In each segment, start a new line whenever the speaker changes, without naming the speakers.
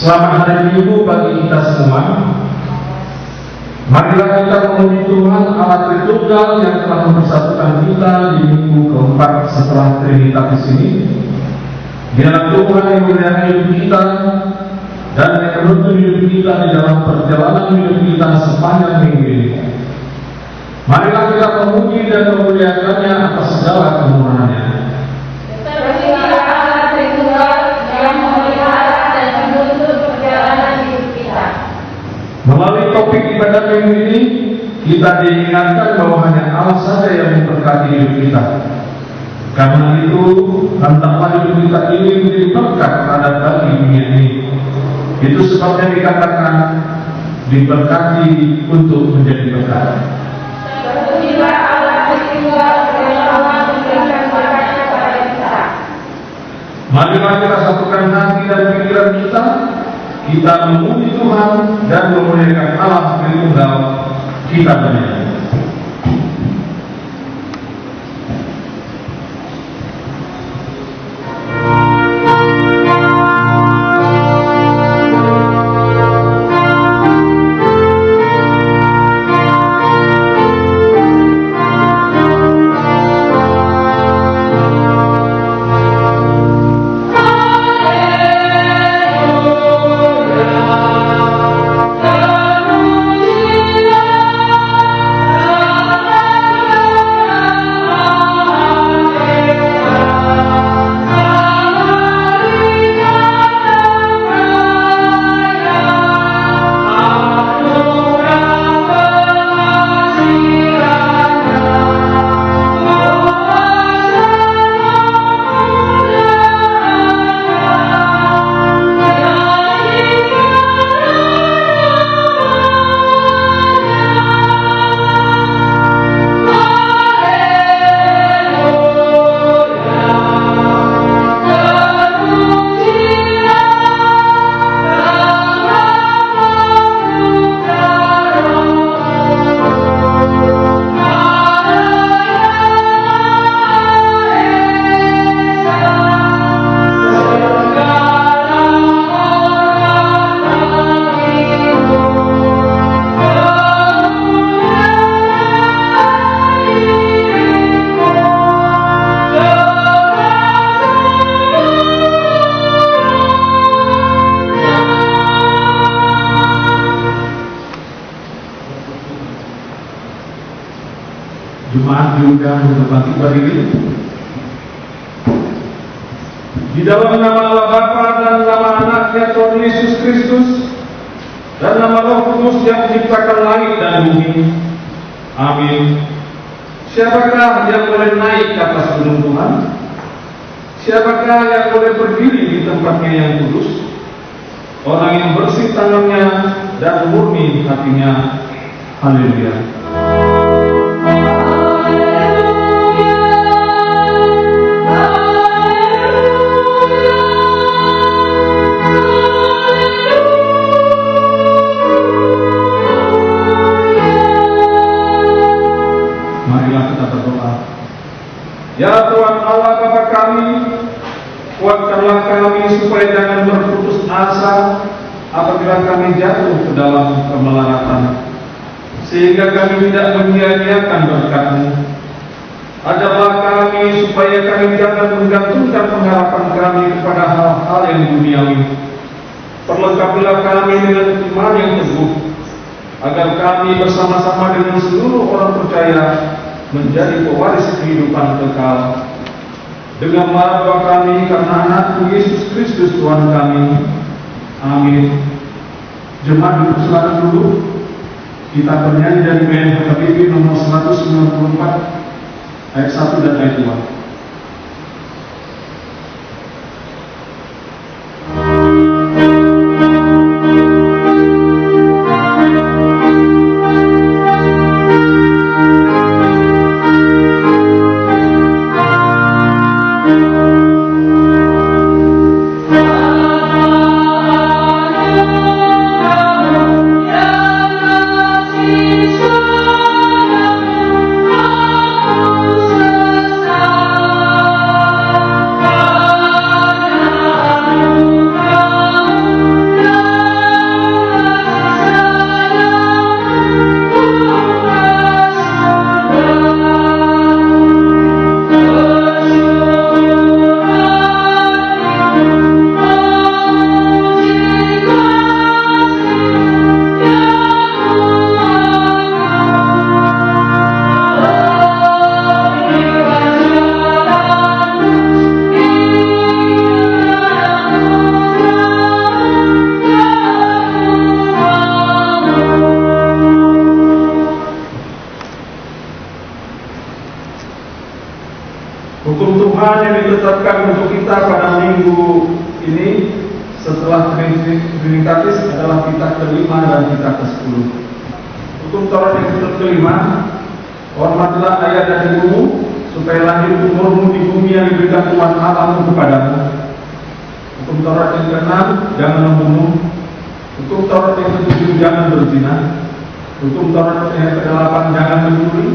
Selamat hari Minggu bagi kita semua. Marilah kita memuji Tuhan Allah Tritunggal yang telah mempersatukan kita di minggu keempat setelah Trinitatis ini. Dialah Tuhan yang memelihara hidup kita dan yang menuntun hidup kita di dalam perjalanan hidup kita sepanjang minggu ini. Marilah kita memuji dan memuliakannya atas segala kemurahannya. Melalui topik ibadah minggu ini, kita diingatkan bahwa hanya Allah saja yang memberkati hidup kita. Karena itu, hendaklah hidup kita ini menjadi berkat terhadap bagi dunia ini. Itu sebabnya dikatakan diberkati untuk menjadi berkat. Marilah kita satukan hati dan pikiran kita memuji Tuhan dan memuliakan Allah Tritunggal kita bernyanyi. Jemaat diundang untuk bangkit berdiri. Di dalam nama Allah Bapa dan nama Anaknya Tuhan Yesus Kristus dan nama Roh Kudus yang menciptakan langit dan bumi. Amin. Siapakah yang boleh naik ke atas gunung Tuhan? Siapakah yang boleh berdiri di tempatnya yang kudus? Orang yang bersih tangannya dan murni hatinya. Haleluya. Ya Tuhan Allah Bapa kami, kuatkanlah kami supaya jangan berputus asa apabila kami jatuh ke dalam kemelaratan, sehingga kami tidak menyia-nyiakan berkat-Mu. Ajarlah kami supaya kami jangan menggantungkan pengharapan kami kepada hal-hal yang duniawi. Perlengkapilah kami dengan iman yang teguh, agar kami bersama-sama dengan seluruh orang percaya menjadi pewaris kehidupan kekal. Dengan doa kami karena Anak Yesus Kristus Tuhan kami. Amin. Jemaat dipersilakan dulu. Kita bernyanyi dari band HKBP nomor 194 ayat 1 dan ayat 2.
Jesus.
minggu ini setelah Trinitatis adalah kitab kelima dan kitab ke-10. Hukum Taurat yang kelima, hormatilah ayah dan ibumu, supaya lahir umurmu di bumi yang diberikan Tuhan Allahmu kepadamu. Hukum Taurat yang ke-6, jangan membunuh. Hukum Taurat yang ke-7, jangan berzina. Hukum Taurat yang ke-8, jangan mencuri.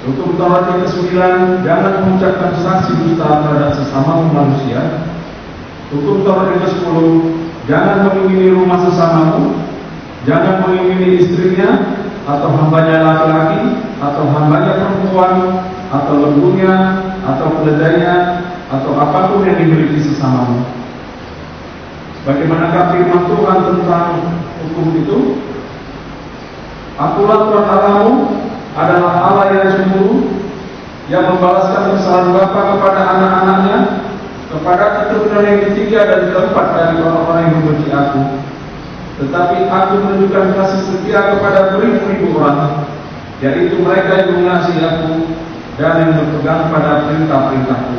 Hukum Taurat yang ke-9, jangan mengucapkan saksi dusta terhadap sesama manusia. Hukum Taurat yang ke-10, jangan mengingini rumah sesamamu, jangan mengingini istrinya, atau hambanya laki-laki, atau hambanya perempuan, atau lembunya, atau keledainya, atau apapun yang dimiliki sesamamu. Bagaimanakah firman Tuhan tentang hukum itu? Akulah Tuhan Allahmu, adalah Allah yang cemburu, yang membalaskan kesalahan bapa kepada anak-anaknya, kepada keturunan yang ketiga dan keempat dari orang-orang yang membenci aku. Tetapi aku menunjukkan kasih setia kepada beribu-ribu orang, yaitu mereka yang mengasihi aku dan yang berpegang pada perintah-perintahku.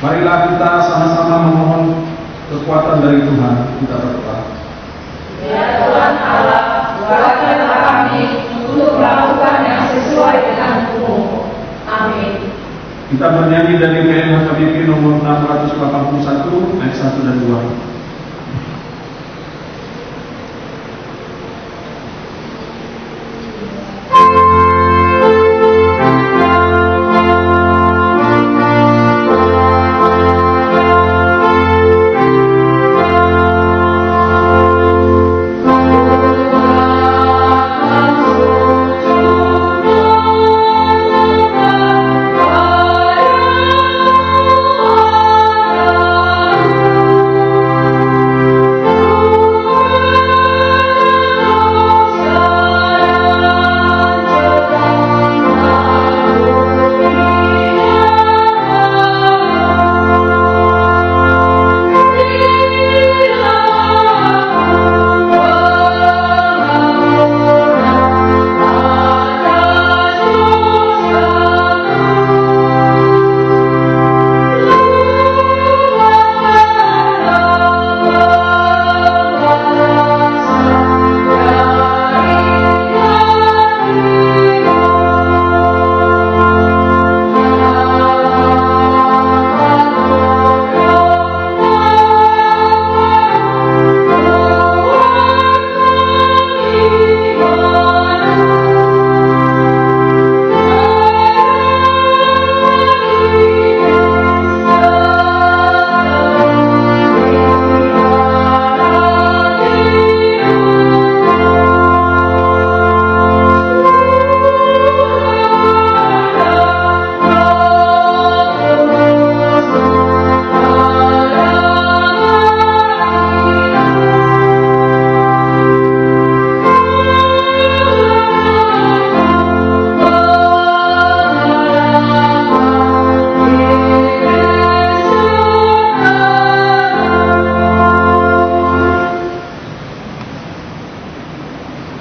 Marilah kita sama-sama memohon kekuatan dari Tuhan. Kita berdoa.
Ya Tuhan Allah, kuatkanlah kami untuk melakukan yang sesuai dengan hukum. Amin.
Kita bernyanyi dari PMHKBP nomor 681 ayat 1 dan 2.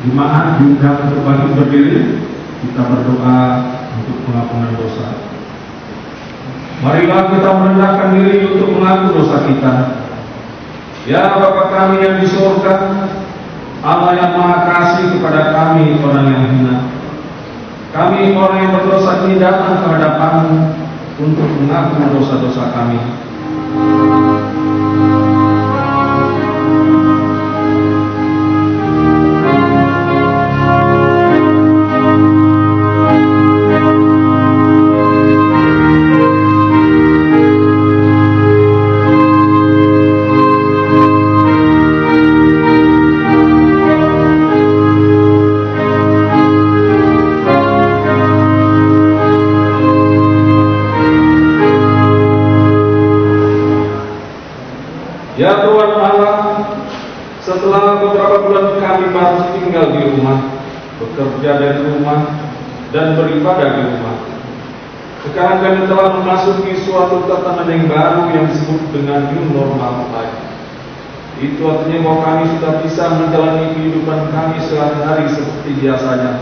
Jemaat diundang untuk bangkit berdiri. Kita berdoa untuk pengampunan dosa. Marilah kita merendahkan diri untuk mengaku dosa kita. Ya Bapa kami yang di surga, Allah yang Maha Kasih kepada kami orang yang hina. Kami orang yang berdosa ini datang ke hadapan-Mu untuk mengaku dosa-dosa kami. Ya Tuhan Allah, setelah beberapa bulan kami baru tinggal di rumah, bekerja dari rumah, dan beribadah di rumah. Sekarang kami telah memasuki suatu tatanan yang baru yang disebut dengan new normal life. Itu artinya bahwa kami sudah bisa menjalani kehidupan kami sehari-hari seperti biasanya.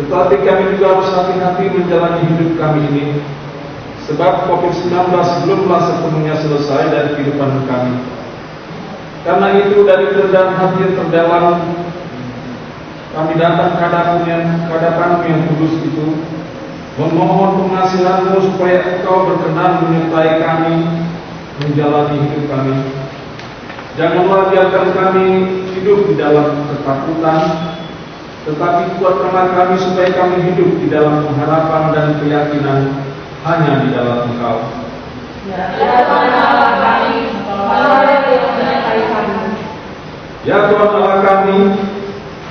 Tetapi kami juga harus hati-hati menjalani hidup kami ini, sebab COVID-19 belumlah sepenuhnya selesai dari kehidupan kami. Karena itu dari kerendahan hati yang terdalam, kami datang ke hadapan-Mu yang kudus itu, memohon pengasihan-Mu supaya Engkau berkenan menyertai kami menjalani hidup kami. Janganlah biarkan kami hidup di dalam ketakutan, tetapi kuatkanlah kami supaya kami hidup di dalam pengharapan dan keyakinan hanya di dalam Engkau.
Ya Tuhan Allah kami, Allah yang menyertai kami.
Ya Tuhan Allah kami,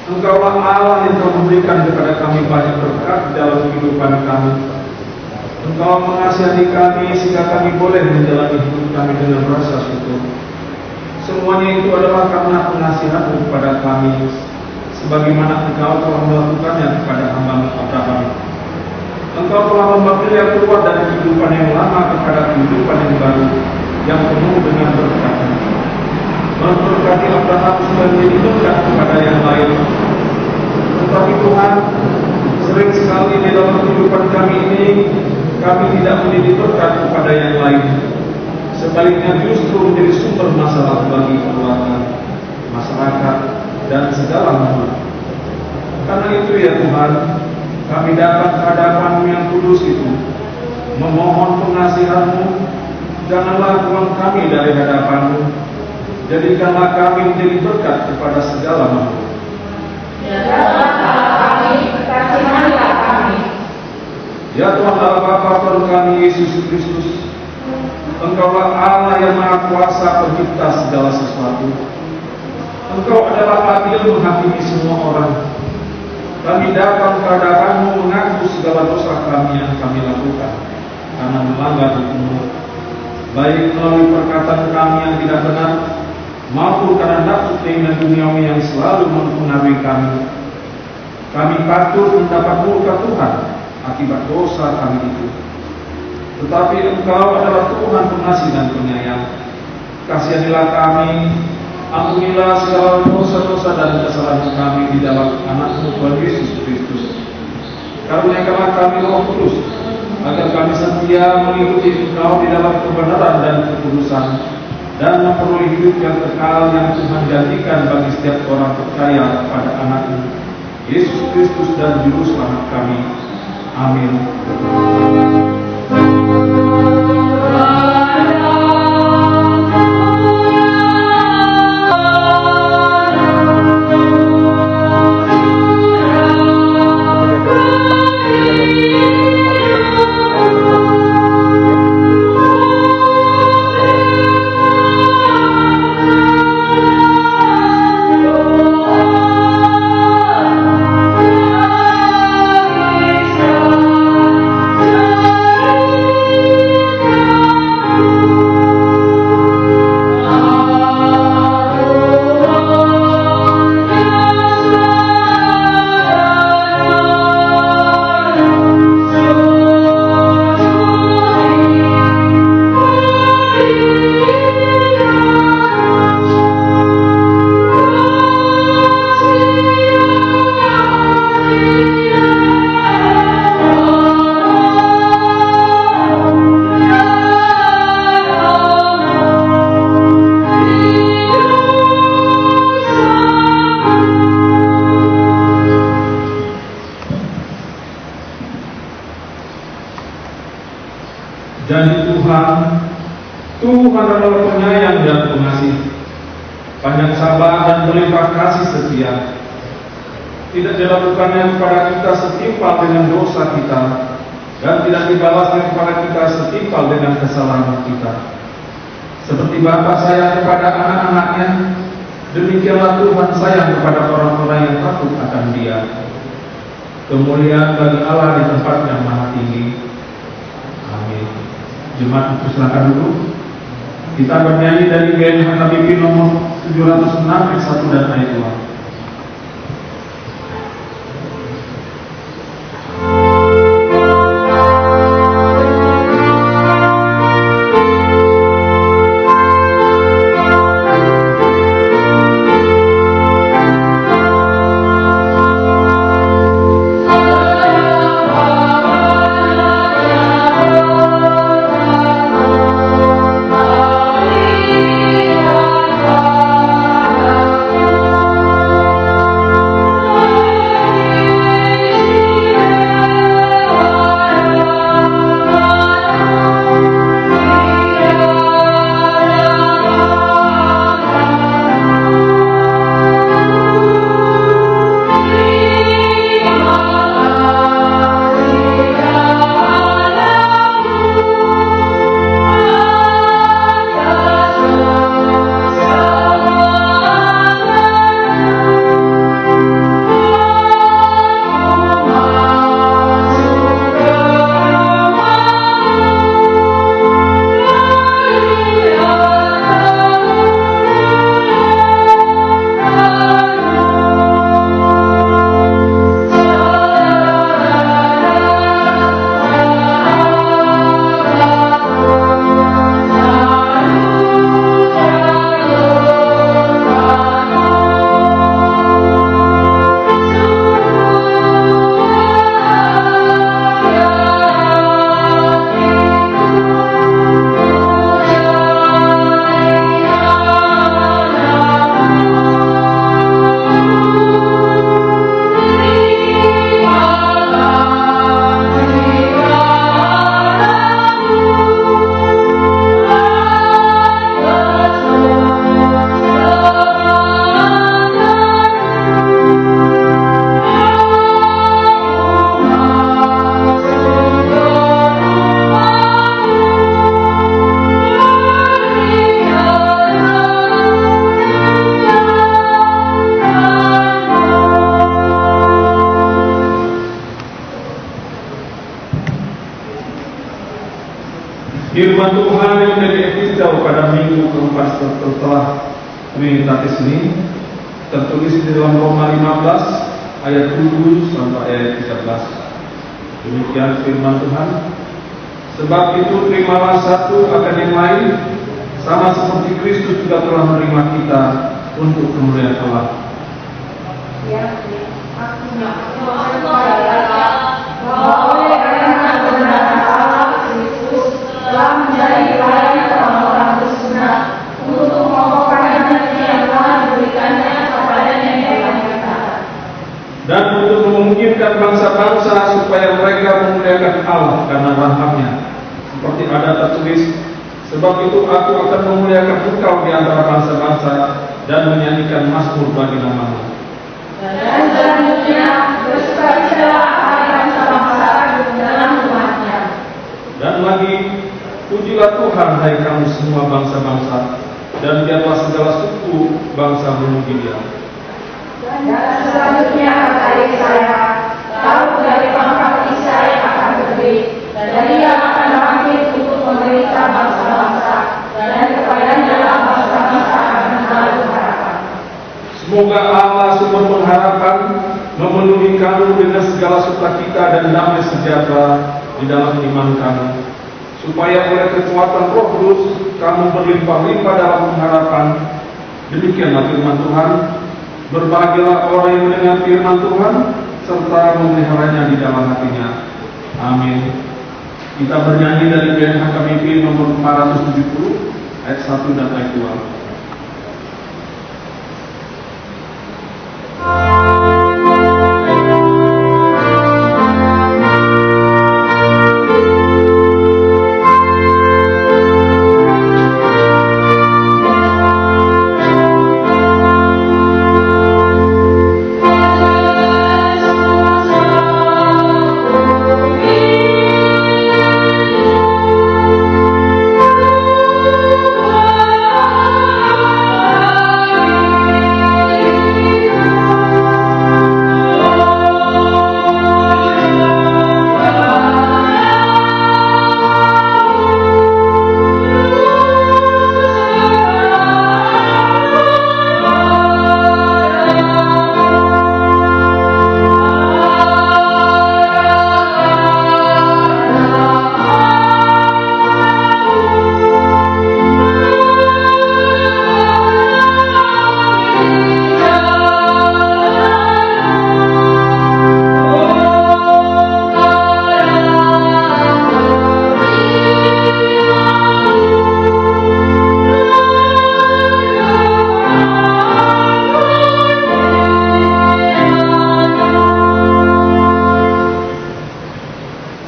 Engkaulah Allah yang telah memberikan kepada kami banyak berkat di dalam kehidupan kami. Engkau mengasihi kami sehingga kami boleh menjalani hidup kami dengan rasa syukur. Semuanya itu adalah karena pengasihan-Mu kepada kami, sebagaimana Engkau telah melakukannya kepada hamba-Mu Abraham. Engkau telah memanggilnya keluar dari kehidupan yang lama kepada kehidupan yang baru, yang penuh dengan berkat. Memberkati Abraham supaya menjadi berkat kepada yang lain. Tetapi Tuhan, sering sekali di dalam kehidupan kami ini, kami tidak menjadi berkat kepada yang lain. Sebaliknya justru menjadi sumber masalah bagi keluarga, masyarakat, dan segala makhluk. Karena itu ya Tuhan, kami datang ke hadapan-Mu yang kudus itu, memohon pengasihan-Mu. Janganlah buang kami dari hadapan-Mu, jadikanlah kami menjadi berkat kepada segala makhluk.
Ya Tuhan Allah kami, kasihanilah kami.
Ya Tuhan Allah Bapa Tuhan kami Yesus Kristus, Engkaulah Allah yang Maha Kuasa pencipta segala sesuatu. Engkau adalah adil menghakimi semua orang. Kami datang ke hadapan-Mu mengaku segala dosa kami yang kami lakukan karena melanggar hukum-Mu, baik melalui perkataan kami yang tidak benar, maupun karena nafsu keinginan duniawi yang selalu mempengaruhi kami. Kami patut mendapat murka Tuhan akibat dosa kami itu. Tetapi Engkau adalah Tuhan pengasih dan penyayang. Kasihanilah kami, ampunilah segala dosa-dosa dan kesalahan kami di dalam Anak-Mu Tuhan Yesus Kristus. Karuniakanlah kami Roh Kudus, agar kami setia mengikuti Engkau di dalam kebenaran dan kekudusan, dan memperoleh hidup yang kekal yang Tuhan janjikan bagi setiap orang percaya kepada Anak-Mu Yesus Kristus dan Juru Selamat kami. Amin. Janji Tuhan adalah penyayang dan pengasih, panjang sabar dan berlimpah kasih setia. Tidak dilakukannya kepada kita setimpal dengan dosa kita, dan tidak dibalasnya kepada kita setimpal dengan kesalahan kita. Seperti Bapa sayang kepada anak-anaknya, demikianlah Tuhan sayang kepada orang-orang yang takut akan Dia. Kemuliaan bagi Allah di tempat yang maha tinggi. Amin. Jemaat silakan dulu. Kita bernyanyi dari GN HKBP nomor 706 ayat 1 dan ayat 2.
Allah
atau pada minggu keempat setelah Trinitatis ini tertulis di dalam Roma 15 ayat 7 sampai ayat 13. Demikian firman Tuhan. Sebab itu terimalah satu akan yang lain, sama seperti Kristus juga telah menerima kita untuk kemuliaan Allah.
Bahwa oleh karena kebenaran Allah Kristus telah menjadi pelayan orang-orang bersunat untuk mengokohkan janji yang telah diberikannya kepada nenek moyang kita,
Dan untuk memungkinkan bangsa-bangsa supaya mereka memuliakan Allah karena rahmat-Nya, seperti ada tertulis, sebab itu aku akan memuliakan engkau di antara bangsa-bangsa dan menyanyikan mazmur bagi nama-Mu.
dan selanjutnya bersukacitalah hai bangsa-bangsa di dalam rumahnya.
Dan lagi, pujilah Tuhan hai kamu semua bangsa-bangsa, dan biarlah segala suku bangsa memuji Dia.
Dan selanjutnya kata Yesaya, tahu dari pangkat Yesaya akan berdiri, dan Dia akan bangkit untuk memerintah bangsa-bangsa, dan kepadanya lah bangsa-bangsa akan menaruh harapan.
Semoga Allah sumber pengharapan memenuhi kamu dengan segala sukacita dan damai sejahtera di dalam iman kamu, supaya oleh kekuatan Roh Kudus kamu berlimpah-limpah dalam pengharapan. Demikianlah firman Tuhan. Berbahagialah orang yang mendengar firman Tuhan serta memeliharanya di dalam hatinya. Amin. Kita bernyanyi dari band HKBP nomor 470 ayat 1 dan ayat 2.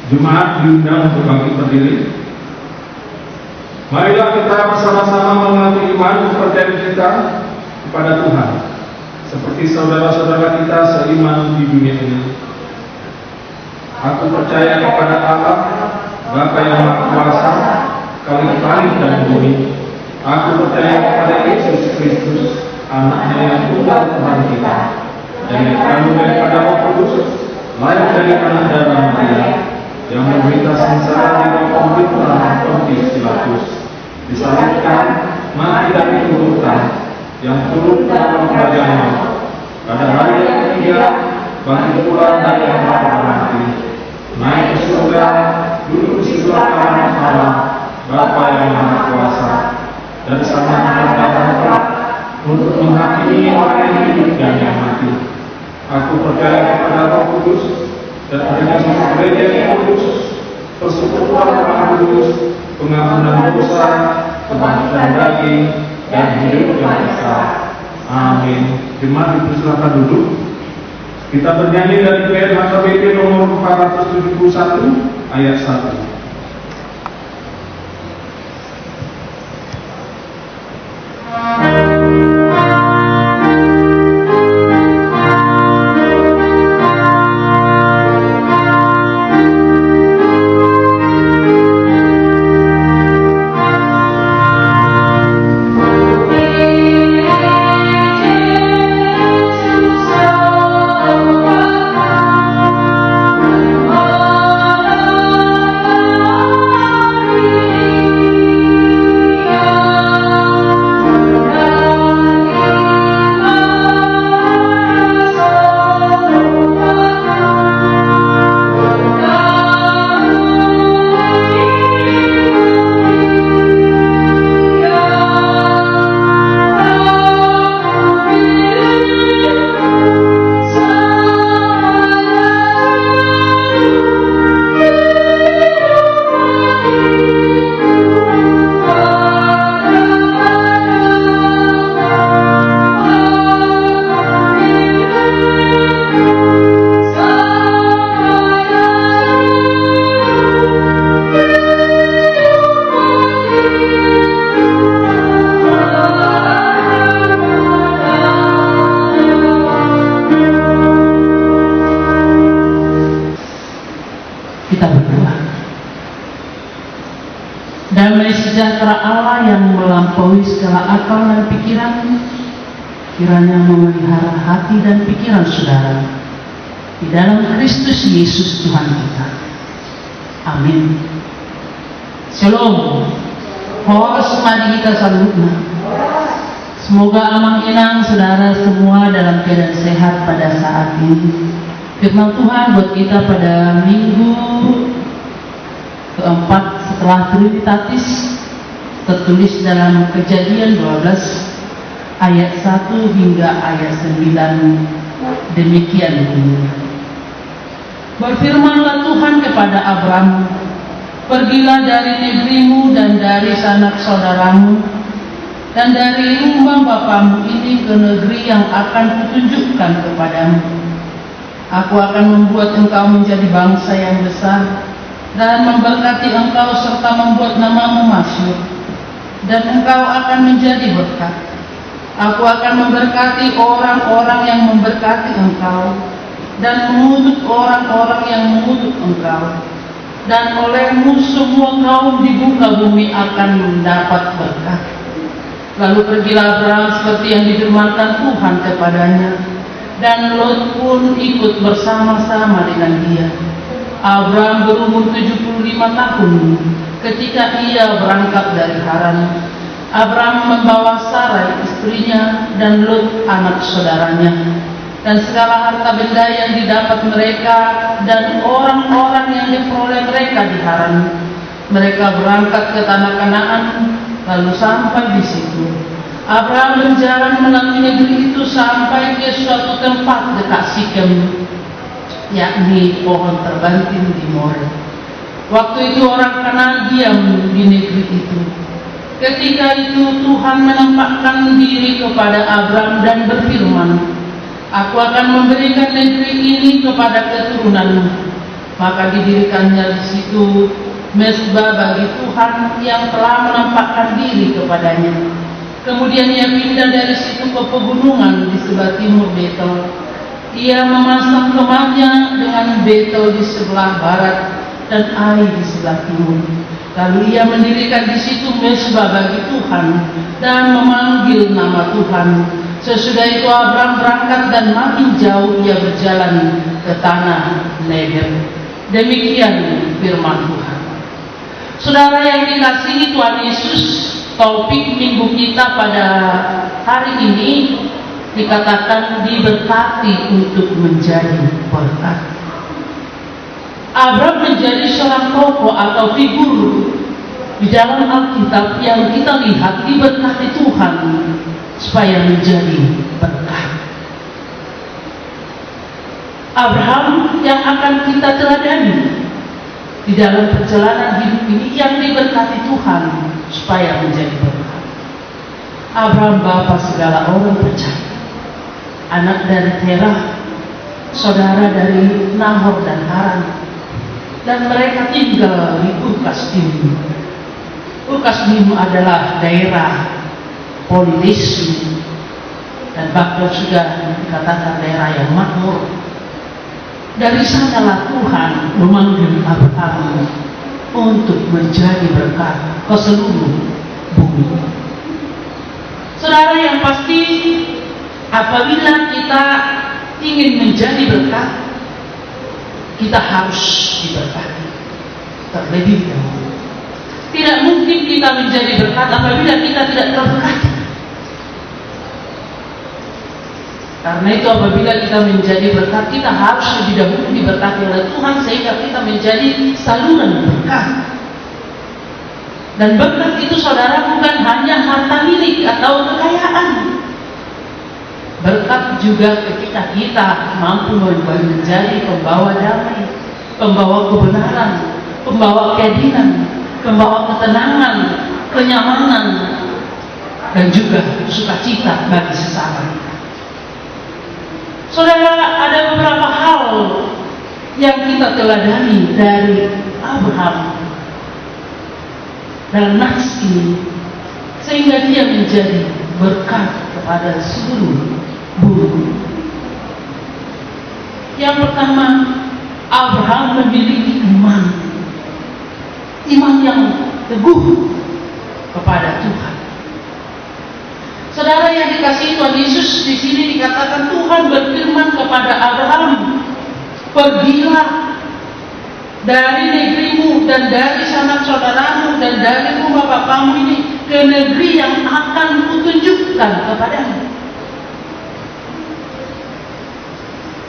Jemaat diundang untuk bangkit berdiri. Marilah kita bersama-sama mengaku iman kepercayaan kita kepada Tuhan, seperti saudara-saudara kita seiman di dunia ini. Aku percaya kepada Allah, Bapa yang Maha Kuasa, Khalik langit dan bumi. Aku percaya kepada Yesus Kristus, Anaknya yang tunggal Tuhan kita, dan yang kandung daripada Roh Kudus, lahir dari anak darah Maria, yang menderita sengsara di bawah pemerintahan Pontius Pilatus, disalibkan, mati dan dikuburkan, yang turun ke dalam kerajaan maut. Pada hari yang ketiga, bangkit pula dari antara orang mati, naik ke surga, duduk di sebelah kanan Allah, Bapa yang Maha Kuasa, dan sama dengan untuk menghakimi orang yang hidup dan yang mati. Aku percaya kepada Roh Kudus, dan dengan gereja yang kudus, persekutuan Roh Kudus, pengampunan dosa, kebangkitan daging, dan hidup yang kekal. Amin. Jemaat dipersilakan duduk. Kita bernyanyi dari band HKBP nomor 471 ayat 1.
Oh
yang melampaui segala akal dan pikiran, kiranya memelihara hati dan pikiran saudara di dalam Kristus Yesus Tuhan kita. Amin. Shalom. Horas mari kita salutna. Semoga amang inang saudara semua dalam keadaan sehat pada saat ini. Firman Tuhan buat kita pada minggu keempat setelah Trinitatis tertulis dalam Kejadian 12 ayat 1 hingga ayat 9. Demikian bunyinya. Berfirmanlah Tuhan kepada Abram, pergilah dari negerimu dan dari sanak saudaramu dan dari rumah bapamu ini ke negeri yang akan kutunjukkan kepadamu. Aku akan membuat engkau menjadi bangsa yang besar dan memberkati engkau serta membuat namamu masyhur, dan engkau akan menjadi berkat. Aku akan memberkati orang-orang yang memberkati engkau dan mengutuk orang-orang yang mengutuk engkau, dan olehmu semua kaum di muka bumi akan mendapat berkat. Lalu pergilah Abram seperti yang difirmankan Tuhan kepadanya, dan Lot pun ikut bersama-sama dengan dia. Abram berumur 75 tahun ketika ia berangkat dari Haran. Abram membawa Sarai istrinya dan Lot anak saudaranya, dan segala harta benda yang didapat mereka dan orang-orang yang diperoleh mereka di Haran. Mereka berangkat ke tanah Kanaan, lalu sampai di situ. Abram berjalan melalui negeri itu sampai ke suatu tempat dekat Sikem, yakni pohon terbanting di More. Waktu itu orang Kanaan diam di negeri itu. Ketika itu Tuhan menampakkan diri kepada Abram dan berfirman, Aku akan memberikan negeri ini kepada keturunanmu. Maka didirikannya di situ mezbah bagi Tuhan yang telah menampakkan diri kepadanya. Kemudian ia pindah dari situ ke pegunungan di sebelah timur Betel. Ia memasang kemahnya dengan Betel di sebelah barat dan Ai di sebelah timur. Lalu ia mendirikan di situ mezbah bagi Tuhan dan memanggil nama Tuhan. Sesudah itu Abram berangkat dan makin jauh ia berjalan ke tanah Negev. Demikian firman Tuhan. Saudara yang dikasihi Tuhan Yesus, topik minggu kita pada hari ini dikatakan diberkati untuk menjadi berkat. Abram menjadi seorang tokoh atau figur di dalam Alkitab yang kita lihat diberkati Tuhan supaya menjadi berkat. Abraham yang akan kita teladani di dalam perjalanan hidup ini yang diberkati Tuhan supaya menjadi berkat. Abraham bapa segala orang percaya, anak dari Terah, saudara dari Nahor dan Haran, dan mereka tinggal di Urkasdim. Urkasdim adalah daerah Polinesia dan bahkan sudah dikatakan daerah yang makmur. Dari sanalah Tuhan memanggil Abraham untuk menjadi berkat ke seluruh bumi. Saudara yang pasti, apabila kita ingin menjadi berkat, kita harus diberkati terlebih dahulu. Tidak mungkin kita menjadi berkat apabila kita tidak terberkati. Karena itu apabila kita menjadi berkat, kita harus lebih dahulu diberkati oleh Tuhan sehingga kita menjadi saluran berkat. Dan berkat itu saudara bukan hanya harta milik atau kekayaan. Berkat juga ketika kita mampu menjadi pembawa damai, pembawa kebenaran, pembawa keadilan, pembawa ketenangan, kenyamanan, dan juga sukacita bagi sesama kita. Saudara, ada beberapa hal yang kita teladani dari Abraham dalam nats ini sehingga dia menjadi berkat kepada seluruh bumi. Yang pertama, Abraham memiliki iman yang teguh. kepada Tuhan. Saudara yang dikasihi Tuhan Yesus, di sini dikatakan Tuhan berfirman kepada Abraham, pergilah dari negerimu dan dari sanak saudaramu dan dari rumah bapamu ini ke negeri yang akan kutunjukkan kepadamu.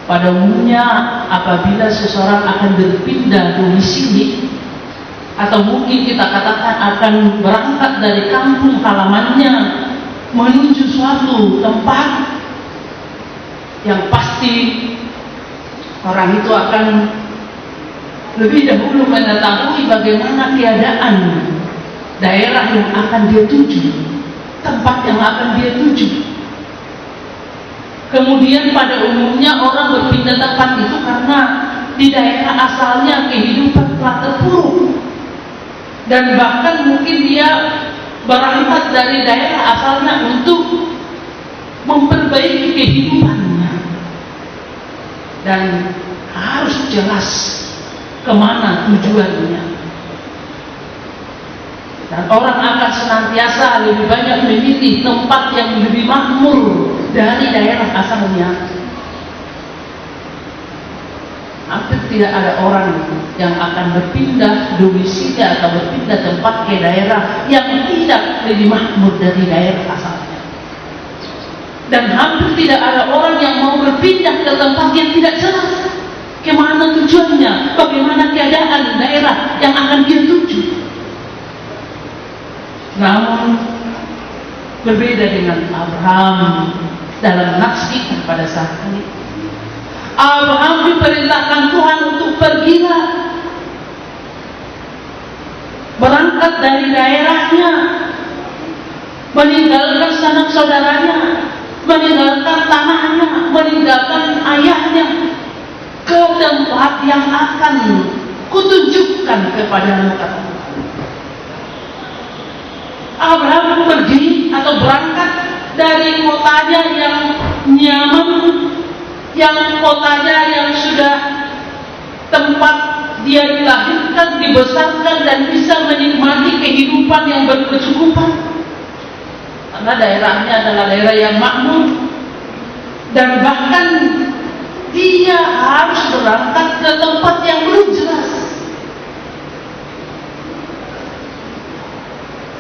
Pada umumnya apabila seseorang akan berpindah domisili, atau mungkin kita katakan akan berangkat dari kampung halamannya menuju suatu tempat, yang pasti orang itu akan lebih dahulu mengetahui bagaimana keadaan daerah yang akan dia tuju, tempat yang akan dia tuju. Kemudian pada umumnya orang berpindah tempat itu karena di daerah asalnya kehidupan telah terpuruk, dan bahkan mungkin dia berangkat dari daerah asalnya untuk memperbaiki kehidupannya, dan harus jelas kemana tujuannya. Dan orang akan senantiasa lebih banyak memilih tempat yang lebih makmur dari daerah asalnya. Hampir tidak ada orang yang akan berpindah domisili atau berpindah tempat ke daerah yang tidak lebih makmur dari daerah asalnya. Dan hampir tidak ada orang yang mau berpindah ke tempat yang tidak jelas kemana tujuannya, bagaimana keadaan daerah yang akan dia tuju. Namun berbeda dengan Abraham dalam nats kita pada saat ini. Abraham diperintahkan Tuhan untuk pergilah, berangkat dari daerahnya, meninggalkan sanak saudaranya, meninggalkan tanahnya, meninggalkan ayahnya, ke tempat yang akan kutunjukkan kepadamu, kata Tuhan. Abraham pergi atau berangkat dari kotanya yang nyaman, yang kotanya yang sudah tempat dia dilahirkan, dibesarkan, dan bisa menikmati kehidupan yang berkecukupan. Karena daerahnya adalah daerah yang makmur, dan bahkan dia harus berangkat ke tempat yang belum jelas.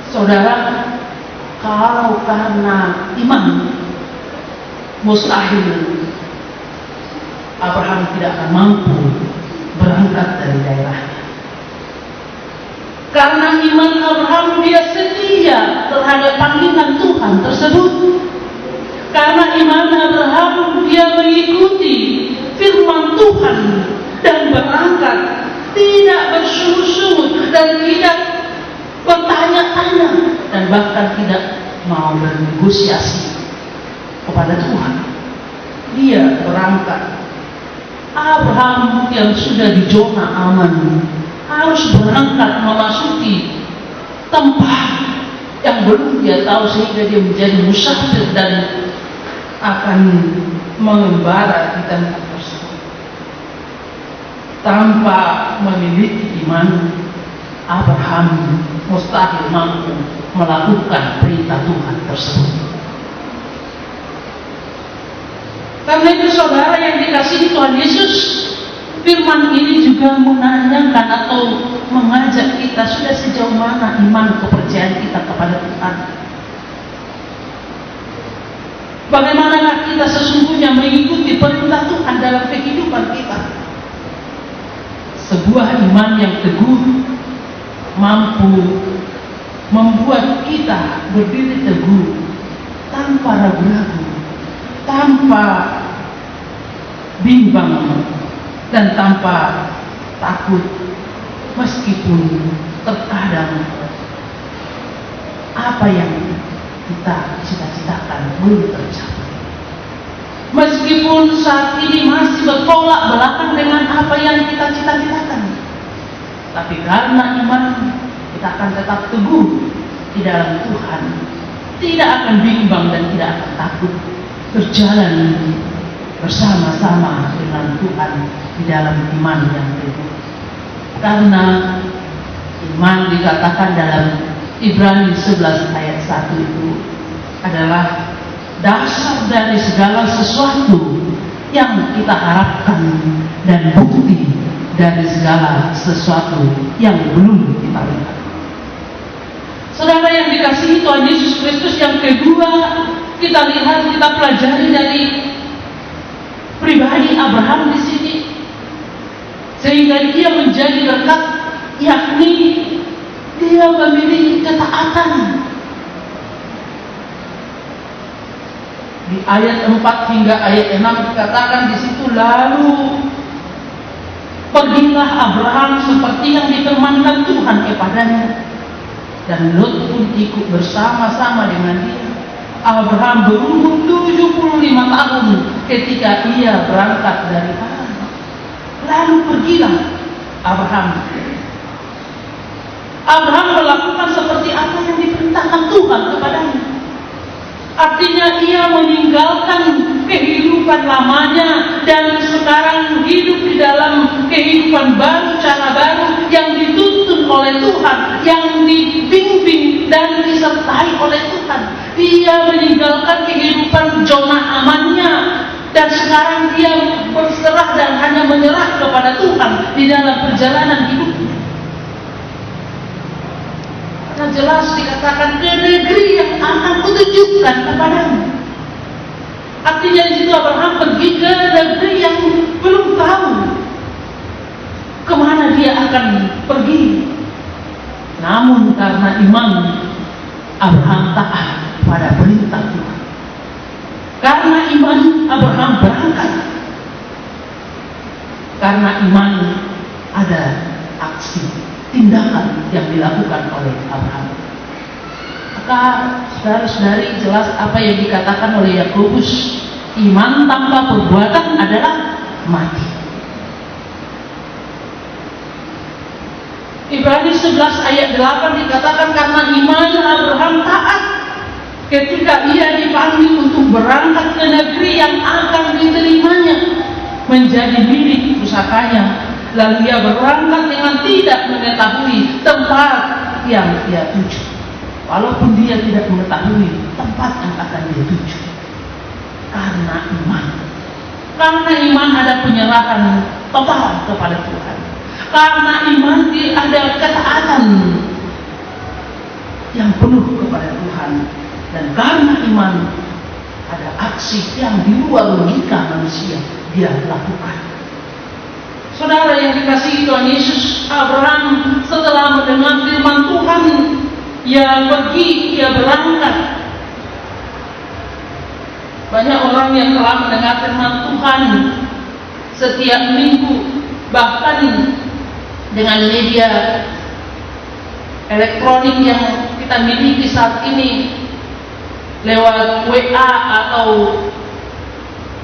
Saudara, kalau karena iman, mustahil Abraham tidak akan mampu berangkat dari daerahnya. Karena iman Abraham, dia setia terhadap panggilan Tuhan tersebut. Karena iman Abraham, dia mengikuti firman Tuhan dan berangkat, tidak bersungut-sungut dan tidak bertanya-tanya, dan bahkan tidak mau bernegosiasi kepada Tuhan. Dia berangkat. Abraham yang sudah di zona aman harus berangkat memasuki tempat yang belum dia tahu, sehingga dia menjadi musafir dan akan mengembara di tempat tersebut. Tanpa memiliki iman, Abraham mustahil mampu melakukan perintah Tuhan tersebut. Karena itu saudara yang dikasihi Tuhan Yesus, firman ini juga menanyakan atau mengajak kita, sudah sejauh mana iman kepercayaan kita kepada Tuhan. Bagaimanakah kita sesungguhnya mengikuti perintah Tuhan dalam kehidupan kita. Sebuah iman yang teguh mampu membuat kita berdiri teguh tanpa ragu-ragu, tanpa bimbang, dan tanpa takut, meskipun terkadang apa yang kita cita-citakan belum tercapai, meskipun saat ini masih bertolak belakang dengan apa yang kita cita-citakan. Tapi karena iman, kita akan tetap teguh di dalam Tuhan, tidak akan bimbang dan tidak akan takut, berjalan bersama-sama dengan Tuhan di dalam iman yang teguh. Karena iman dikatakan dalam Ibrani 11 ayat 1 itu adalah dasar dari segala sesuatu yang kita harapkan dan bukti dari segala sesuatu yang belum kita lihat. Saudara yang dikasihi Tuhan Yesus Kristus, yang kedua kita lihat, kita pelajari dari pribadi Abraham di sini, sehingga dia menjadi berkat, yakni dia memiliki ketaatan. Di ayat 4 hingga ayat 6 dikatakan di situ, lalu pergilah Abraham seperti yang difirmankan Tuhan kepadanya, dan Lot pun ikut bersama-sama dengan dia. Abraham berumur 75 tahun ketika ia berangkat dari Haran. Lalu pergilah Abraham melakukan seperti apa yang diperintahkan Tuhan kepadanya. Artinya ia meninggalkan kehidupan lamanya dan sekarang hidup di dalam kehidupan baru, cara baru yang dituntun oleh Tuhan, yang dibimbing dan disertai oleh Tuhan. Dia meninggalkan kehidupan zona amannya dan sekarang dia berserah dan hanya menyerah kepada Tuhan di dalam perjalanan hidupnya. Karena jelas dikatakan ke negeri yang akan kutunjukkan kepadamu. Artinya di situ Abraham pergi ke negeri yang belum tahu kemana dia akan pergi. Namun karena iman Abraham taat pada perintah Tuhan. Karena iman Abraham berangkat. Karena iman ada aksi, tindakan yang dilakukan oleh Abraham. Maka saudara-saudari, jelas apa yang dikatakan oleh Yakobus, iman tanpa perbuatan adalah mati. Ibrani 11 ayat 8 dikatakan karena iman Abraham taat ketika ia dipanggil untuk berangkat ke negeri yang akan diterimanya menjadi milik pusakanya. Lalu ia berangkat dengan tidak mengetahui tempat yang dia tuju. Walaupun dia tidak mengetahui tempat yang akan dia tuju. Karena iman. Karena iman ada penyerahan total kepada Tuhan. Karena iman ada ketaatan yang penuh kepada Tuhan. Dan karena iman ada aksi yang di luar logika manusia dia lakukan. Saudara yang dikasihi Tuhan Yesus, Abraham setelah mendengar firman Tuhan, ia pergi, ia berangkat. Banyak orang yang telah mendengar firman Tuhan setiap minggu, bahkan dengan media elektronik yang kita miliki saat ini, lewat WA atau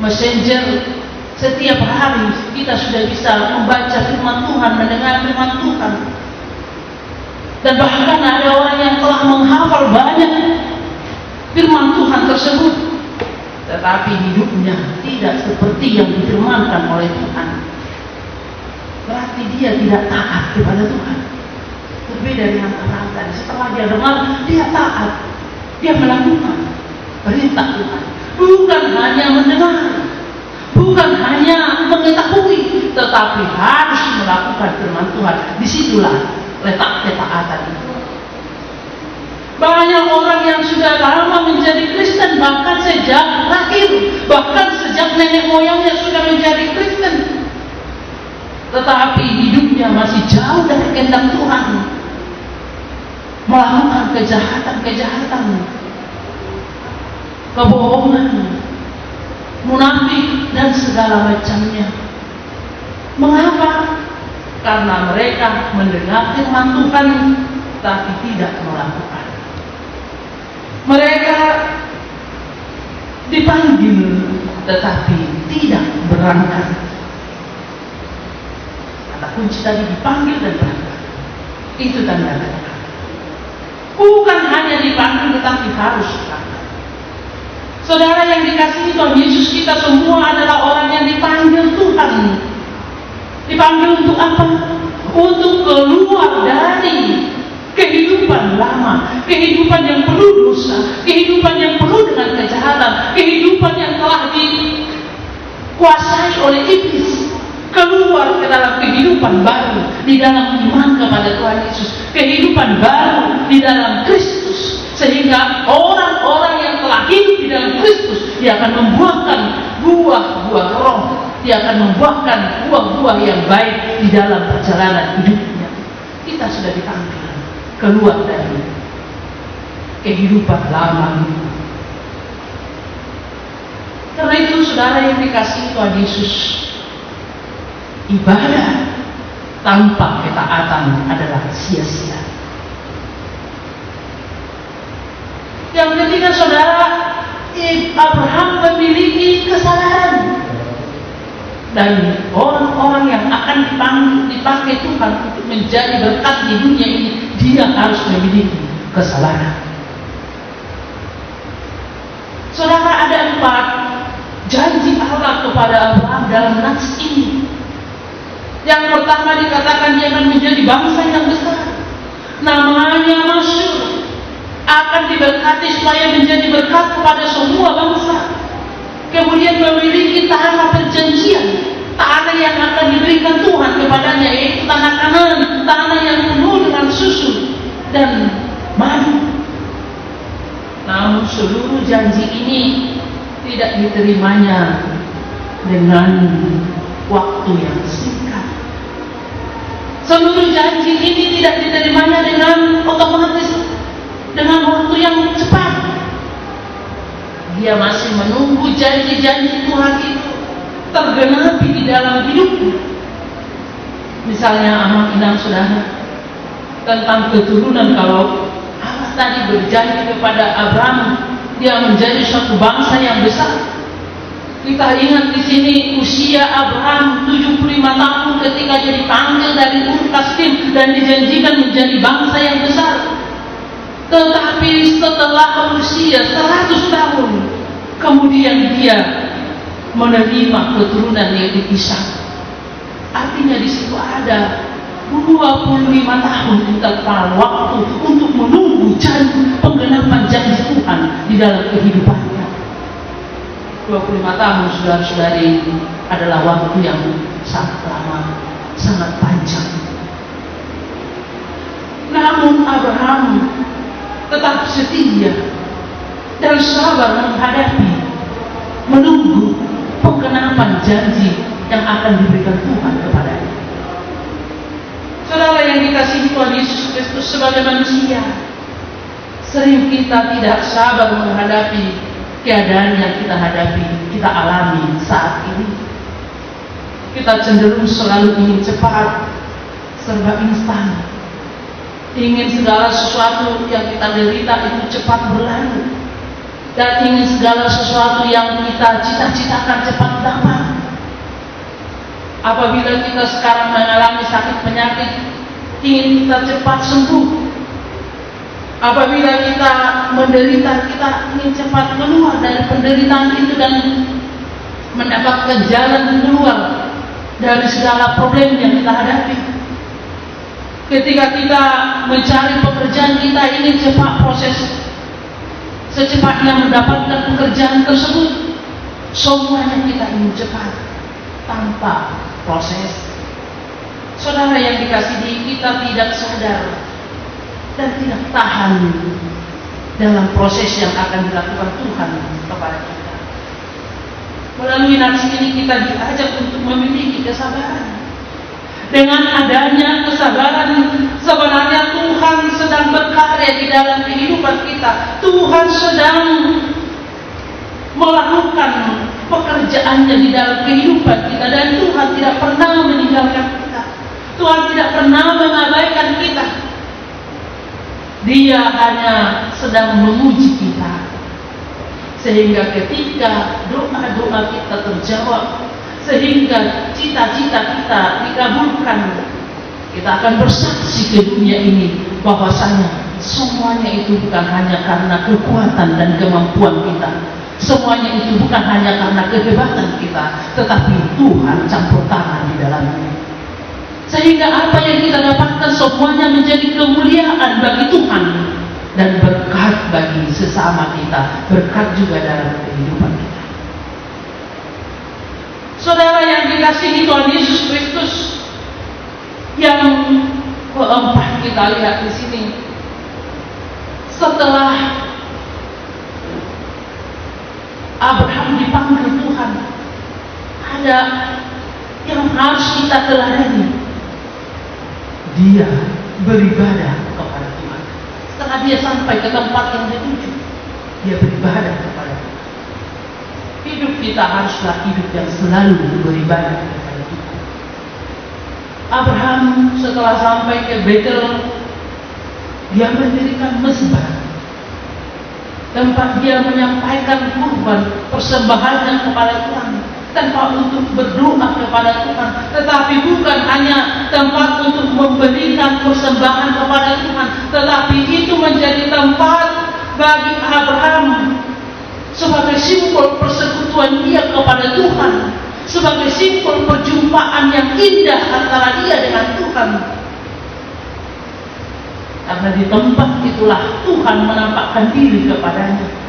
Messenger. Setiap hari kita sudah bisa membaca firman Tuhan, mendengar firman Tuhan. Dan bahkan ada orang yang telah menghafal banyak firman Tuhan tersebut, tetapi hidupnya tidak seperti yang difirmankan oleh Tuhan. Berarti dia tidak taat kepada Tuhan. Berbeda dengan orang tadi, setelah dia dengar, dia taat. Dia melakukan perintah Tuhan. Bukan hanya mendengar, bukan hanya mengetahui, tetapi harus melakukan firman Tuhan. Disitulah letak ketaatan itu. Banyak orang yang sudah lama menjadi Kristen, bahkan sejak lahir, bahkan sejak nenek moyangnya sudah menjadi Kristen, tetapi hidupnya masih jauh dari kehendak Tuhan, melakukan kejahatan, kebohongan, munafik dan segala macamnya. Mengapa? Karena mereka mendengar firman Tuhan tapi tidak melakukan. Mereka dipanggil tetapi tidak berangkat. Kata kunci tadi dipanggil dan berangkat. Itu tanda kata. Bukan hanya dipanggil tetapi harus berangkat. Saudara yang dikasihi Tuhan Yesus, kita semua adalah orang yang dipanggil Tuhan. Dipanggil untuk apa? Untuk keluar dari kehidupan kehidupan lama, kehidupan yang penuh dosa, kehidupan yang penuh dengan kejahatan, kehidupan yang telah dikuasai oleh iblis, keluar ke dalam kehidupan baru di dalam iman kepada Tuhan Yesus, kehidupan baru di dalam Kristus, sehingga orang-orang yang telah hidup di dalam Kristus, dia akan membuahkan buah-buah roh, dia akan membuahkan buah-buah yang baik di dalam perjalanan hidupnya. Kita sudah dipanggil keluar dari kehidupan lama ini. Karena itu, saudara yang dikasihi Tuhan Yesus, ibadah tanpa ketaatan adalah sia-sia. Yang ketiga, saudara, Abraham memiliki kesadaran, dan orang-orang yang akan dipakai Tuhan untuk menjadi berkat di dunia ini, dia harus memiliki kesalahan. Saudara, ada 4 janji Allah kepada Abraham dalam nats ini. Yang pertama dikatakan dia akan menjadi bangsa yang besar, namanya masyhur, akan diberkati supaya menjadi berkat kepada semua bangsa. Kemudian memiliki tanah perjanjian, tanah yang akan diberikan Tuhan kepadanya, yaitu tanah Kanaan, tanah yang penuh dengan susu dan madu. Namun seluruh janji ini tidak diterimanya dengan waktu yang singkat. Seluruh janji ini tidak diterimanya dengan otomatis, dengan waktu yang cepat. Dia masih menunggu janji-janji Tuhan itu tergenapi di dalam hidupnya. Misalnya amak inang saudara tentang keturunan, kalau Allah tadi berjanji kepada Abraham dia menjadi suatu bangsa yang besar. Kita ingat di sini usia Abraham 75 tahun ketika dia dipanggil dari Ur Kasdim dan dijanjikan menjadi bangsa yang besar. Tetapi setelah usia 100 tahun, kemudian dia menerima keturunan yaitu Ishak. Artinya di situ ada 25 tahun interval waktu untuk menunggu penggenapan janji Tuhan di dalam kehidupannya. 25 tahun, saudara-saudari, adalah waktu yang sangat lama, sangat panjang. Namun Abraham tetap setia dan sabar menunggu penggenapan janji yang akan diberikan Tuhan kepadanya. Saudara yang dikasihi Tuhan Yesus Kristus, sebagai manusia, sering kita tidak sabar menghadapi keadaan yang kita hadapi, kita alami saat ini. Kita cenderung selalu ingin cepat, serba instan, ingin segala sesuatu yang kita derita itu cepat berlalu, dan ingin segala sesuatu yang kita cita-citakan cepat dapat. Apabila kita sekarang mengalami sakit penyakit, ingin kita cepat sembuh. Apabila kita menderita, kita ingin cepat keluar dari penderitaan itu dan mendapatkan jalan keluar dari segala problem yang kita hadapi. Ketika kita mencari pekerjaan, kita ingin cepat proses, secepatnya mendapatkan pekerjaan tersebut. Semuanya kita ingin cepat, tanpa proses. Saudara yang dikasihi, kita tidak sadar dan tidak tahan dalam proses yang akan dilakukan Tuhan kepada kita. Melalui nats ini kita diajak untuk memiliki kesabaran. Dengan adanya kesabaran, sebenarnya Tuhan sedang berkarya di dalam kehidupan kita. Tuhan sedang melakukan pekerjaannya di dalam kehidupan kita, dan Tuhan tidak pernah meninggalkan kita. Tuhan tidak pernah mengabaikan kita. Dia hanya sedang menguji kita, sehingga ketika doa-doa kita terjawab, sehingga cita-cita kita dikabulkan, kita akan bersaksi ke dunia ini bahwasanya semuanya itu bukan hanya karena kekuatan dan kemampuan kita, semuanya itu bukan hanya karena kehebatan kita, tetapi Tuhan campur tangan di dalamnya. Sehingga apa yang kita dapatkan semuanya menjadi kemuliaan bagi Tuhan dan berkat bagi sesama kita, berkat juga dalam kehidupan kita. Saudara yang dikasihi Tuhan Yesus Kristus, yang keempat kita lihat di sini, setelah Abraham dipanggil Tuhan, ada yang harus kita teladani. Dia beribadah kepada Tuhan. Setelah dia sampai ke tempat yang dituju, dia beribadah kepada Tuhan. Hidup kita haruslah hidup yang selalu beribadah kepada Tuhan. Abraham setelah sampai ke Betel, dia mendirikan mezbah, tempat dia menyampaikan kurban persembahannya kepada Tuhan, tempat untuk berdoa kepada Tuhan, tetapi bukan hanya tempat untuk memberikan persembahan kepada Tuhan, tetapi itu menjadi tempat bagi Abraham sebagai simbol persekutuan dia kepada Tuhan, sebagai simbol perjumpaan yang indah antara dia dengan Tuhan. Karena di tempat itulah Tuhan menampakkan diri kepadanya.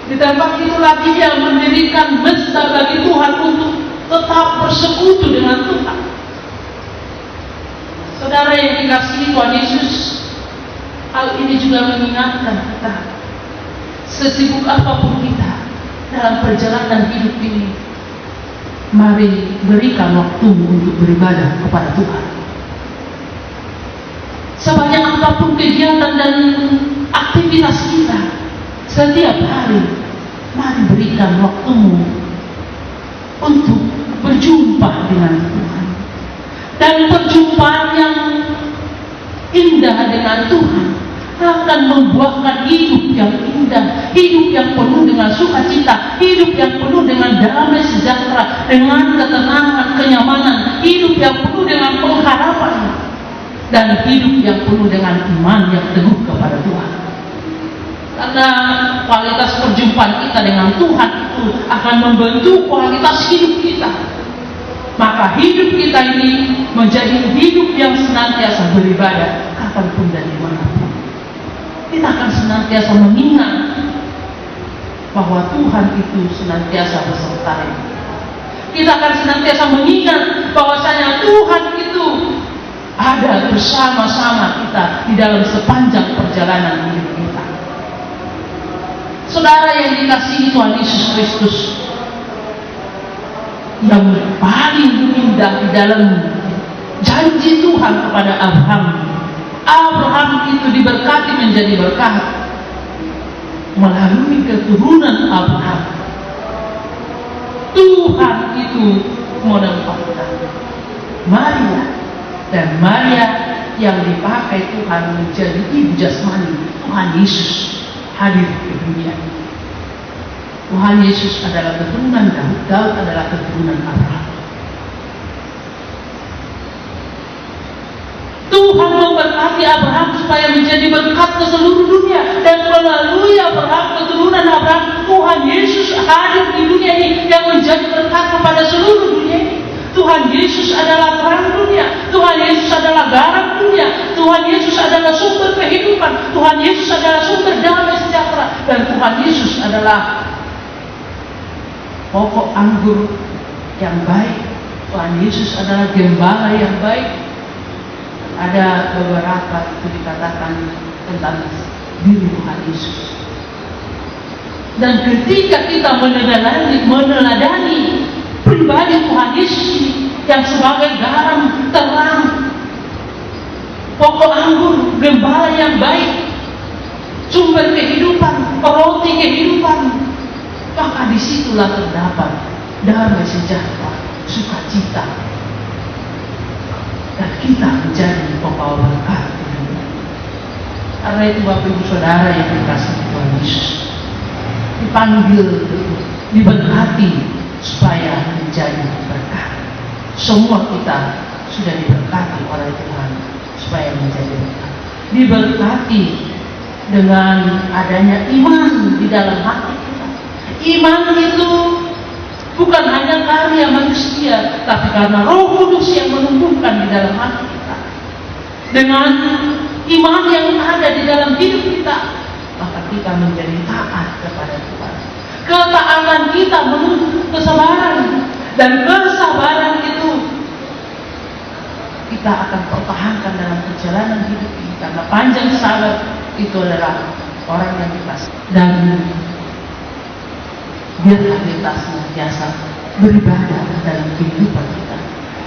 Di tempat itulah dia mendirikan mezbah bagi Tuhan untuk tetap bersekutu dengan Tuhan. Saudara yang dikasihi Tuhan Yesus, hal ini juga mengingatkan kita, sesibuk apapun kita dalam perjalanan hidup ini, mari berikan waktu untuk beribadah kepada Tuhan. Sebanyak apapun kegiatan dan aktivitas kita setiap hari, mari berikan waktumu untuk berjumpa dengan Tuhan. Dan perjumpaan yang indah dengan Tuhan akan membuahkan hidup yang indah, hidup yang penuh dengan sukacita, hidup yang penuh dengan damai sejahtera, dengan ketenangan, kenyamanan, hidup yang penuh dengan pengharapan, dan hidup yang penuh dengan iman yang teguh kepada Tuhan. Karena kualitas perjumpaan kita dengan Tuhan itu akan membentuk kualitas hidup kita. Maka hidup kita ini menjadi hidup yang senantiasa beribadah kapanpun dan dimanapun. Kita akan senantiasa mengingat bahwa Tuhan itu senantiasa beserta kita. Kita akan senantiasa mengingat bahwasanya Tuhan itu ada bersama-sama kita di dalam sepanjang perjalanan hidup kita. Saudara yang dikasihi Tuhan Yesus Kristus, yang paling indah di dalam janji Tuhan kepada Abraham, Abraham itu diberkati menjadi berkat melalui keturunan Abraham. Tuhan itu menempatkan Maria, dan Maria yang dipakai Tuhan menjadi ibu jasmani Tuhan Yesus hadir ke dunia. Tuhan Yesus adalah keturunan Daud, Daud adalah keturunan Abraham. Tuhan memberkati Abraham supaya menjadi berkat ke seluruh dunia, dan melalui Abraham, keturunan Abraham, Tuhan Yesus hadir di dunia ini yang menjadi berkat kepada seluruh dunia ini. Tuhan Yesus adalah terang dunia, Tuhan Yesus adalah garam dunia, Tuhan Yesus adalah sumber kehidupan, Tuhan Yesus adalah sumber damai sejahtera, dan Tuhan Yesus adalah pokok anggur yang baik. Tuhan Yesus adalah gembala yang baik. Ada beberapa itu dikatakan tentang diri Tuhan Yesus. Dan ketika kita meneladani pribadi Tuhan Yesus ini yang sebagai garam terang, pokok anggur, gembala yang baik, sumber kehidupan, roti kehidupan, maka disitulah terdapat damai sejahtera, sukacita, dan kita menjadi pembawa berkat. Karena itu Bapak Ibu Saudara yang dikasihi Tuhan Yesus, dipanggil, diberkati supaya menjadi berkat. Semua kita sudah diberkati oleh Tuhan supaya menjadi berkat. Diberkati dengan adanya iman di dalam hati kita. Iman itu Bukan hanya karya manusia, tapi karena Roh Kudus yang menumbuhkan di dalam hati kita. Dengan iman yang ada di dalam hidup kita, maka kita menjadi taat kepada Tuhan. Ketaatan kita menuntut kesabaran, dan kesabaran itu kita akan pertahankan dalam perjalanan hidup ini, karena panjang sabar itu adalah orang yang dikasih. Dan biarlah kita senantiasa beribadah dalam kehidupan kita.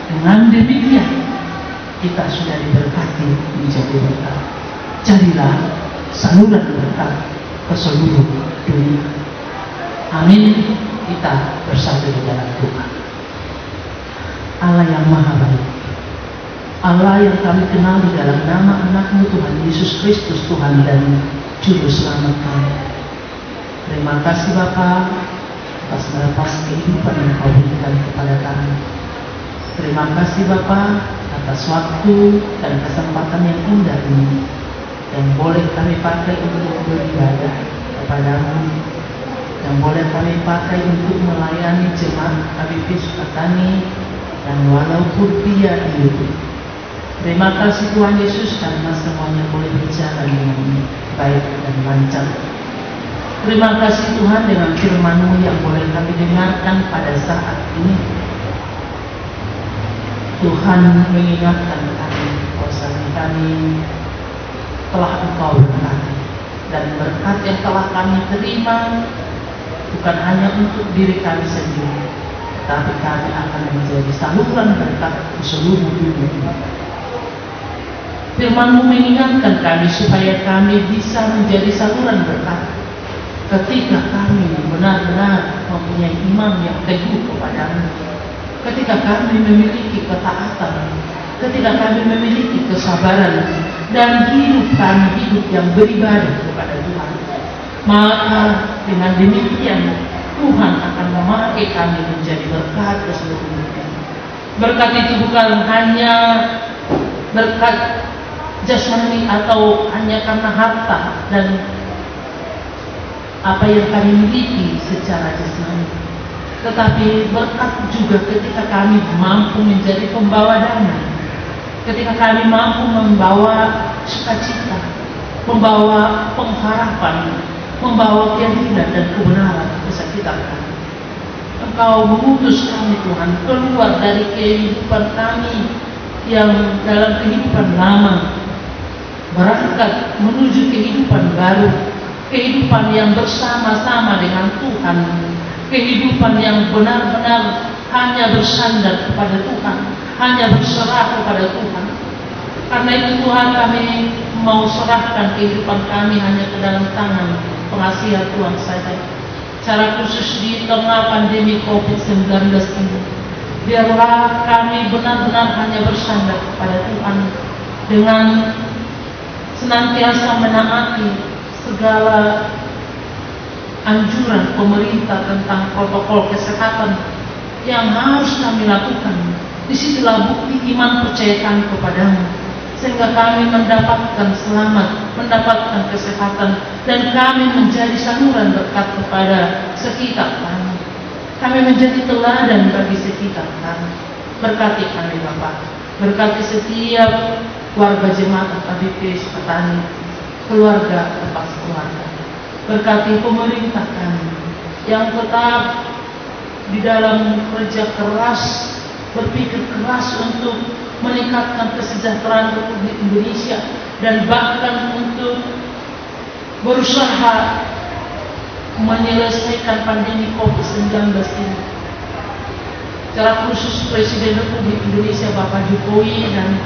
Dengan demikian kita sudah diberkati menjadi berkat. Jadilah saluran berkat ke seluruh dunia. Amin. Kita bersatu di dalam Tuhan. Allah yang Maha Baik, Allah yang kami kenal di dalam nama anak-Mu Tuhan Yesus Kristus, Tuhan dan Juru Selamat kami. Terima kasih Bapa atas melepas kehidupan yang Kau berikan kepada kami. Terima kasih Bapa atas waktu dan kesempatan yang indah ini yang boleh kami pakai untuk beribadah kepadamu, yang boleh kami pakai untuk melayani jemaat Habibis Patani dan walaupun dia hidup. Terima kasih Tuhan Yesus karena semuanya boleh berjalan dengan baik dan lancar. Terima kasih Tuhan dengan firman-Mu yang boleh kami dengarkan pada saat ini. Tuhan mengingatkan kami bahwasanya kami telah Engkau berkati, dan berkat yang telah kami terima bukan hanya untuk diri kami sendiri, tapi kami akan menjadi saluran berkat di seluruh dunia. Firman-Mu mengingatkan kami supaya kami bisa menjadi saluran berkat ketika kami benar-benar mempunyai iman yang teguh kepada-Mu, ketika kami memiliki ketaatan, ketika kami memiliki kesabaran, dan hidup yang beribadah kepada Tuhan. Maka dengan demikian Tuhan akan memakai kami menjadi berkat ke seluruh dunia. Berkat itu bukan hanya berkat jasmani atau hanya karena harta dan apa yang kami miliki secara jasmani, tetapi berkat juga ketika kami mampu menjadi pembawa damai, ketika kami mampu membawa sukacita, membawa pengharapan, membawa keadilan dan kebenaran ke sekitar kami. Engkau mengutus kami Tuhan keluar dari kehidupan kami yang dalam kehidupan lama, berangkat menuju kehidupan baru, kehidupan yang bersama-sama dengan Tuhan, kehidupan yang benar-benar hanya bersandar kepada Tuhan, hanya berserah kepada Tuhan. Karena itu Tuhan, kami mau serahkan kehidupan kami hanya ke dalam tangan pengasihan Tuhan saja. Secara khusus di tengah pandemi COVID-19 ini, biarlah kami benar-benar hanya bersandar kepada Tuhan dengan senantiasa menaati segala anjuran pemerintah tentang protokol kesehatan yang harus kami lakukan. Disitulah bukti iman percaya kami kepadamu, sehingga kami mendapatkan selamat, mendapatkan kesehatan, dan kami menjadi saluran berkat kepada sekitar kami. Kami menjadi teladan bagi sekitar kami. Berkati kami Bapa, berkati setiap warga jemaat HBP Patani, keluarga lepas keluarga. Berkati pemerintah kami yang tetap di dalam kerja keras, berpikir keras untuk meningkatkan kesejahteraan Republik Indonesia, dan bahkan untuk berusaha menyelesaikan pandemi COVID-19 ini. Secara khusus Presiden Republik Indonesia Bapak Jokowi dan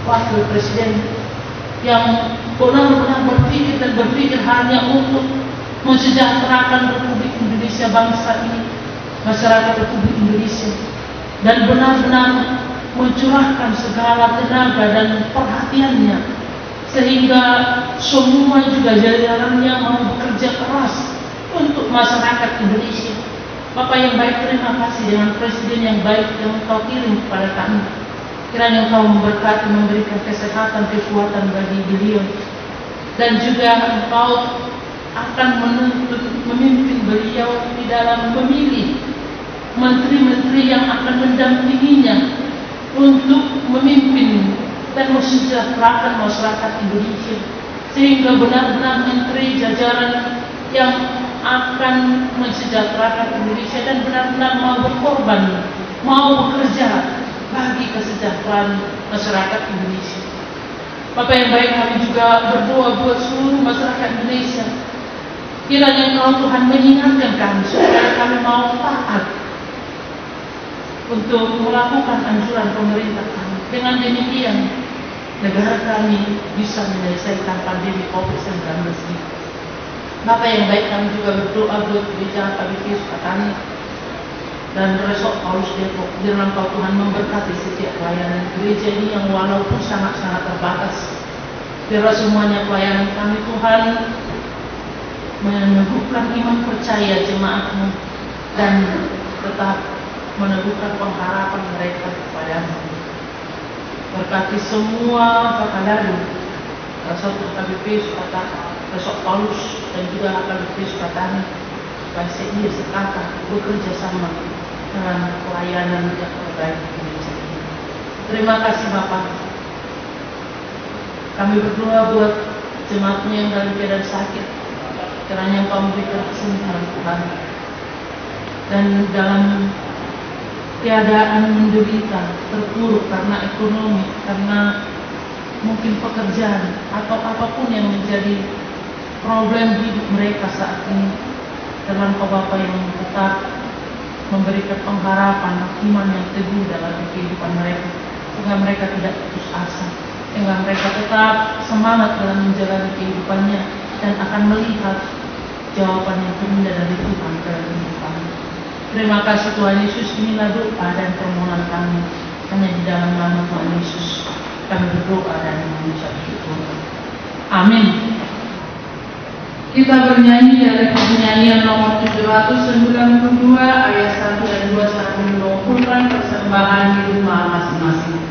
Wakil Presiden yang benar-benar berpikir hanya untuk mensejahterakan Republik Indonesia, bangsa ini, masyarakat Republik Indonesia, dan benar-benar mencurahkan segala tenaga dan perhatiannya, sehingga semua juga jajarannya mau bekerja keras untuk masyarakat Indonesia. Bapak yang baik, terima kasih dengan Presiden yang baik yang Engkau kirim kepada kami. Kiranya Engkau memberkati, memberikan kesehatan, kekuatan bagi beliau, dan juga Engkau akan menuntut memimpin beliau di dalam memilih menteri-menteri yang akan mendampinginya untuk memimpin dan mensejahterakan masyarakat Indonesia, sehingga benar-benar menteri jajaran yang akan mensejahterakan Indonesia dan benar-benar mau berkorban, mau bekerja bagi kesejahteraan masyarakat Indonesia. Bapak yang baik, kami juga berdoa buat seluruh masyarakat Indonesia. Kiranya Engkau Tuhan mengingatkan kami supaya kami mau taat untuk melakukan anjuran pemerintah kami. Dengan demikian, negara kami bisa menyelesaikan pandemi COVID-19 ini. Bapak yang baik, kami juga berdoa buat gereja KBP Sukatani dan Resort Paulus Depok. Biarlah Engkau Tuhan memberkati setiap pelayanan gereja ini yang walaupun sangat-sangat terbatas. Biarlah semuanya pelayanan kami Tuhan meneguhkan iman percaya jemaat-Mu dan tetap meneguhkan pengharapan mereka kepada-Mu. Berkati semua Pakadadu, Resort KBP Sukatani, Resort Paulus dan juga KBP Sukatani, supaya sedia sekata bekerja sama dengan pelayanan yang terbaik di Indonesia ini. Terima kasih Bapak. Kami berdoa buat jemaat-Mu yang dalam keadaan sakit, kiranya Engkau memberikan kesembuhan Tuhan, dan dalam keadaan menderita, terpuruk karena ekonomi, karena mungkin pekerjaan atau apapun yang menjadi problem hidup mereka saat ini, dalam Engkau Bapa yang tetap memberikan pengharapan, iman yang teguh dalam kehidupan mereka, sehingga mereka tidak putus asa, sehingga mereka tetap semangat dalam menjalani kehidupannya dan akan melihat jawaban yang terindah dari Tuhan dalam kehidupannya. Terima kasih Tuhan Yesus, inilah doa dan permohonan kami, hanya di dalam nama Tuhan Yesus kami berdoa dan mengucap syukur. Amin. Kita bernyanyi dari penyanyian nomor 792 ayat 1 dan 2 sambil mengumpulkan persembahan di rumah masing-masing.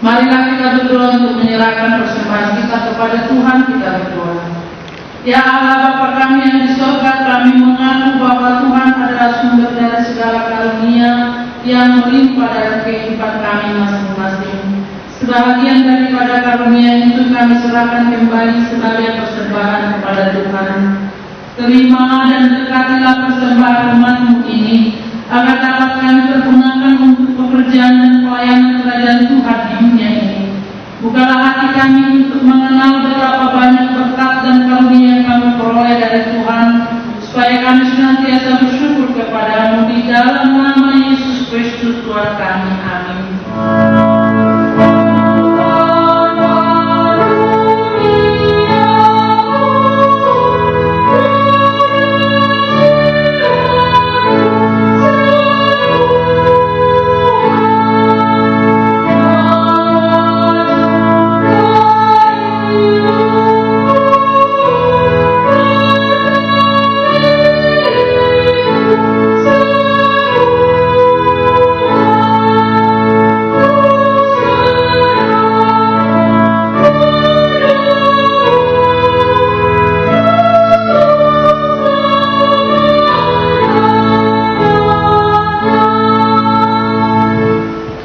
Marilah kita berdoa untuk menyerahkan persembahan kita kepada Tuhan. Kita berdoa. Ya Allah Bapa kami yang di surga, kami mengaku bahwa Tuhan adalah sumber dari segala karunia yang melimpah dalam kehidupan kami masing-masing. Sebahagian daripada karunia itu kami serahkan kembali sebagai persembahan kepada Tuhan. Terimalah dan berkatilah persembahan umat-Mu ini, agar dapat kami pergunakan untuk pekerjaan dan pelayanan kerajaan Tuhan di dunia ini. Bukalah hati kami untuk mengenal betapa banyak berkat dan karunia yang kami peroleh dari Tuhan, supaya kami senantiasa bersyukur kepada-Mu di dalam nama Yesus Kristus Tuhan kami. Amin.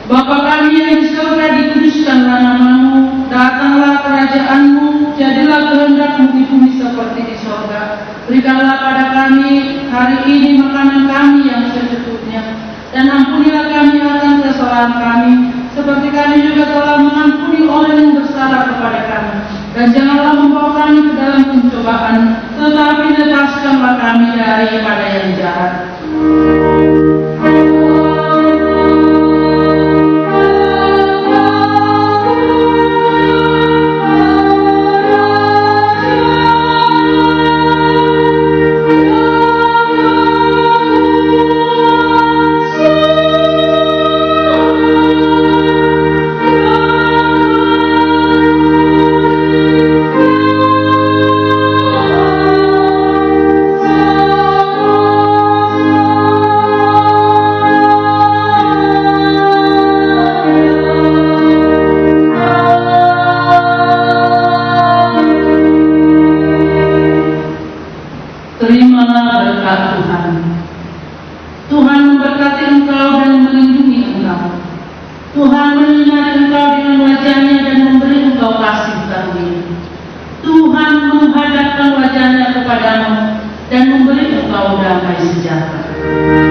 Bapa kami yang di surga, dikuduskanlah nama-Mu, datanglah kerajaan-Mu, jadilah kehendak-Mu di bumi seperti di surga. Berikanlah pada kami hari ini makanan kami yang secukupnya, dan ampunilah kami akan kesalahan kami, seperti kami juga telah mengampuni orang yang bersalah kepada kami. Dan janganlah membawa kami ke dalam pencobaan, tetapi lepaskanlah kami daripada yang jahat. Terimalah berkat Tuhan. Tuhan memberkati engkau dan melindungi engkau. Tuhan menyinari engkau dengan wajah-Nya dan memberi engkau kasih karunia. Tuhan menghadapkan wajah-Nya kepadamu dan memberi engkau damai sejahtera.